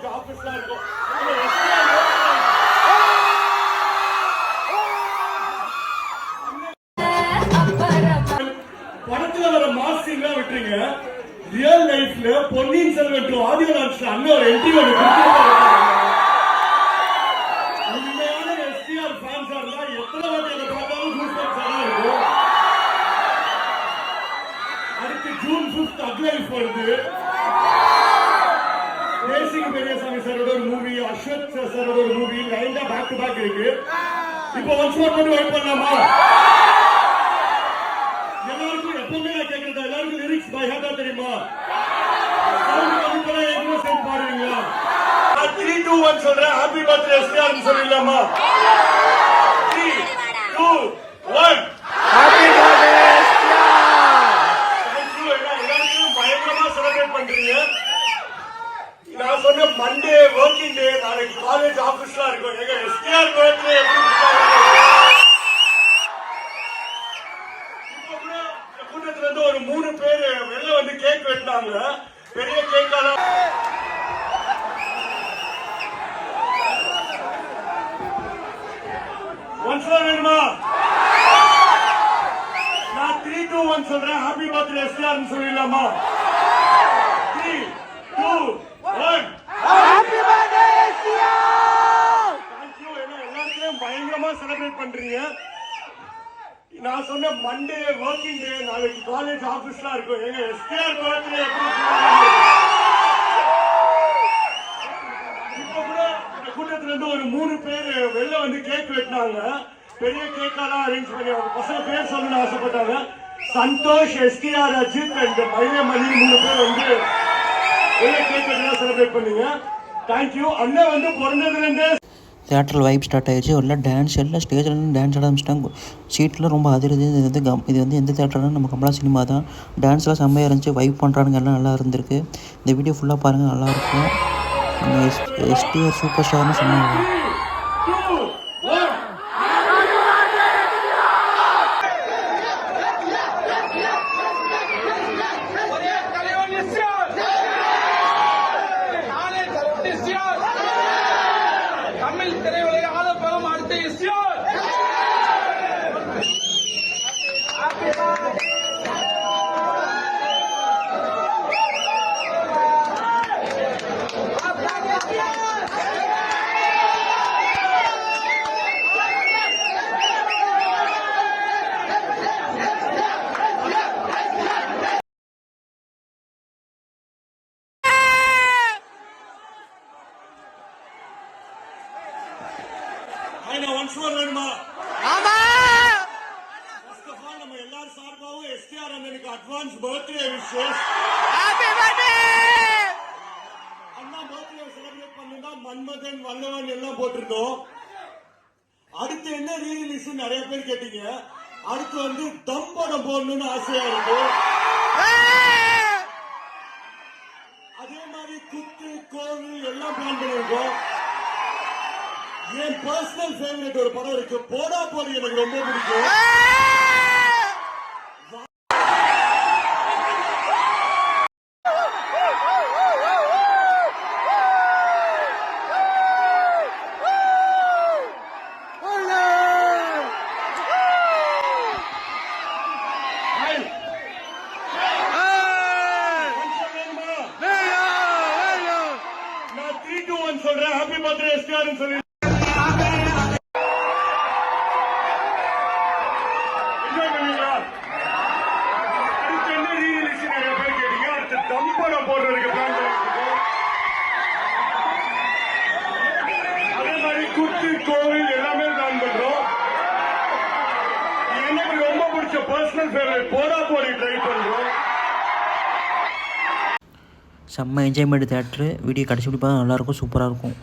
College ஆபீஸ்லாம் இருக்கும். படத்துல வர மாஸ் சீன்லாம் விட்டுறீங்க. ரியல் லைஃப்ல பொன்னியின் செல்வன் ஆடியோ லான்ச்ல அண்ணன் ஒரு என்ட்ரி ஒன்று உண்மையான எஸ்டிஆர் ஃபேன்ஸா இருந்தா எத்தனை வாட்டி அதை பார்த்தாலும் கூஸ்பம்ஸா இருக்கும். அடுத்து ஜூன் 5 அக்லைஃப் வருது. தேசிங் பெரியசாமி சாரோட ஒரு மூவி, அஸ்வத் சாரோட ஒரு மூவி லைனா பேக் டு பேக் இருக்கு. இப்போ ஒன்ஸ் மோர் பண்ணி வெயிட் பண்ணலாமா? எல்லாருக்கும் எப்பவுமே நான் கேட்கறதா, எல்லாருக்கும் லிரிக்ஸ் பை ஹார்ட்டா தெரியுமா? சவுண்ட் கம்மி பண்ணா எங்க சேர்ந்து பாடுவீங்களா? 3 2 1 சொல்றேன். ஹாப்பி பர்த்டே எஸ்டிஆர் சொல்லிடலாமா? 3 2 1 happy birthday STR. Thank you. எல்லாரும் பயங்கரமா செலிப்ரேட் பண்றீங்க. நான் சொன்ன மண்டே வர்க்கிங் டே, நாளைக்கு காலேஜ் ஆபீஸ்லாம் இருக்கும். எங்க எஸ்டிஆர் பர்த்டே கூட்டத்துல இருந்து ஒரு 3 பேர் வெளில வந்து கேக் வெட்டினாங்க. பெரிய கேக்கால ஒன்ஸ் வேணுமா? நான் 3 2 1 சொல்றேன். ஹாப்பி பர்த்டே எஸ்டிஆர் சொல்லிடலாமா? 3 2 1 happy birthday STR. Thank you. எல்லாரும் பயங்கரமா செலிப்ரேட் பண்றீங்க. நான் சொன்ன மண்டே வர்க்கிங் டே, நாளைக்கு காலேஜ் ஆபீஸ்லாம் இருக்கும். எங்க எஸ்டிஆர் பர்த்டே இப்ப கூட இந்த கூட்டத்துல இருந்து ஒரு 3 பேர் வெளில வந்து கேக் வெட்டினாங்க. பெரிய கேக்காலாம் அரேஞ்ச் பண்ணி அவங்க பசங்க பேர் சொல்லணும்னு ஆசைப்பட்டாங்க. சந்தோஷ், எஸ்டிஆர், அஜித் அண்ட் மயிலமணி 3 பேர் வந்து வெளில கேக் வெட்டினா செலிப்ரேட் பண்ணீங்க. தேங்க்யூ. அண்ணன் வந்து பிறந்ததுல இருந்தே தியேட்டரில் வைப் ஸ்டார்ட் ஆகிடுச்சு. எல்லாம் டான்ஸ், எல்லாம் ஸ்டேஜில் டான்ஸ் ஆட ஆரம்பிச்சிட்டாங்க. சீட்டில் ரொம்ப அதிருது. இது வந்து எந்த தேட்டர்னா நம்ம கமலா சினிமா தான். டான்ஸ்லாம் செம்மையாக இருந்துச்சு. வைப் பண்ணுறானுங்க, எல்லாம் நல்லா இருந்திருக்கு. இந்த வீடியோ ஃபுல்லாக பாருங்கள், நல்லாயிருக்கும். எஸ்டிஆர் சூப்பர் ஸ்டார்னு சொன்னாங்க. ஒன்ஸ் மோர் வேணுமா? ஆமா. ஃபர்ஸ்ட் ஆஃப் ஆல் நம்ம எல்லாரும் சார்பாவும் எஸ்டிஆர் அண்ணனுக்கு advance birthday wishes. Happy birthday. அண்ணா பர்த்டே செலிப்ரேட் பண்ணா மன்மதன், வல்லவன் எல்லாம் போட்டிருந்தோம். அடுத்து என்ன ரீரிலீஸ் நிறைய பேர் கேட்டீங்க. அடுத்து வந்து தம் படம் போடணும்னு ஆசையா இருக்கு. அதே மாதிரி குத்து, கோவில் எல்லாம் பிளான் பண்ணிருக்கோம். என் பர்சனல் ஃபேவரட் ஒரு படம் இருக்கு, போடா போடி, எனக்கு ரொம்ப பிடிக்கும். நான் 3 2 1 சொல்றேன். ஹாப்பி பர்த்டே எஸ்டிஆர் சொல்லி போடுறதுக்கு பிளான் பண்ணிருக்கோம். அதே மாதிரி குத்து, கோவில் எல்லாமே பிளான் பண்றோம். எனக்கு ரொம்ப பிடிச்ச பர்சனல் ஃபேவரட் போடா போடி ட்ரை பண்றோம். செம்ம என்ஜாய்மெண்ட் தேட்டரு. வீடியோ கடைசி பார்த்தா நல்லாயிருக்கும், சூப்பராக இருக்கும்.